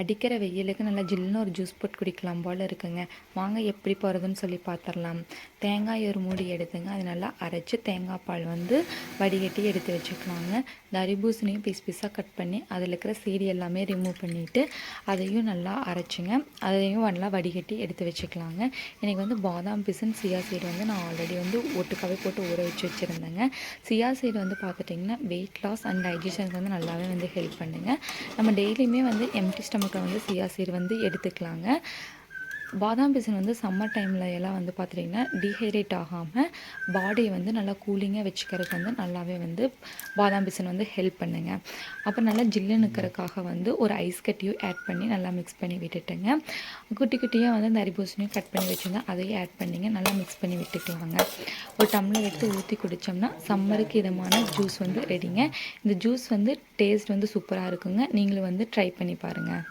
அடிக்கிற வெயிலுக்கு நல்லா ஜில்லுன்னு ஒரு ஜூஸ் போட்டு குடிக்கலாம் போல் இருக்குங்க. வாங்க எப்படி போகிறதுன்னு சொல்லி பார்த்துடலாம். தேங்காய் ஒரு மூடி எடுத்துங்க. அது நல்லா அரைச்சி தேங்காய் பால் வந்து வடிகட்டி எடுத்து வச்சுக்கலாங்க. தர்பூசணியும் பீஸ் பீஸாக கட் பண்ணி அதில் இருக்கிற சீடி எல்லாமே ரிமூவ் பண்ணிவிட்டு அதையும் நல்லா அரைச்சிங்க. அதையும் நல்லா வடிகட்டி எடுத்து வச்சுக்கலாங்க. எனக்கு வந்து பாதாம் பிசின் சியா சீடு வந்து நான் ஆல்ரெடி வந்து ஒட்டுக்காவே போட்டு ஊற வச்சுருந்தேங்க. சியா சீடு வந்து பார்த்துட்டிங்கன்னா வெயிட் லாஸ் அண்ட் டைஜஷனுக்கு வந்து நல்லாவே வந்து ஹெல்ப் பண்ணுங்க. நம்ம டெய்லியுமே வந்து எம்டி ஸ்டமக்கில் வந்து சியா சீடு வந்து எடுத்துக்கலாங்க. பாதாம் பிசின் வந்து சம்மர் டைமில் எல்லாம் வந்து பார்த்துட்டிங்கன்னா டீஹைட்ரேட் ஆகாமல் பாடியை வந்து நல்லா கூலிங்காக வச்சுக்கிறதுக்கு வந்து நல்லாவே வந்து பாதாம் பிசின் வந்து ஹெல்ப் பண்ணுங்க. அப்போ நல்லா ஜில்லுன்னு இருக்கிறதுக்காக வந்து ஒரு ஐஸ் கட்டியும் ஆட் பண்ணி நல்லா மிக்ஸ் பண்ணி விட்டுட்டுங்க. குட்டி குட்டியாக வந்து தர்பூசணியும் கட் பண்ணி வச்சுருந்தேன், அதையும் ஆட் பண்ணிங்க நல்லா மிக்ஸ் பண்ணி விட்டுக்கலாங்க. ஒரு டம்ளர் எடுத்து ஊற்றி குடித்தோம்னா சம்மருக்கு இதமான ஜூஸ் வந்து ரெடிங்க. இந்த ஜூஸ் வந்து டேஸ்ட் வந்து சூப்பராக இருக்குங்க. நீங்களும் வந்து ட்ரை பண்ணி பாருங்கள்.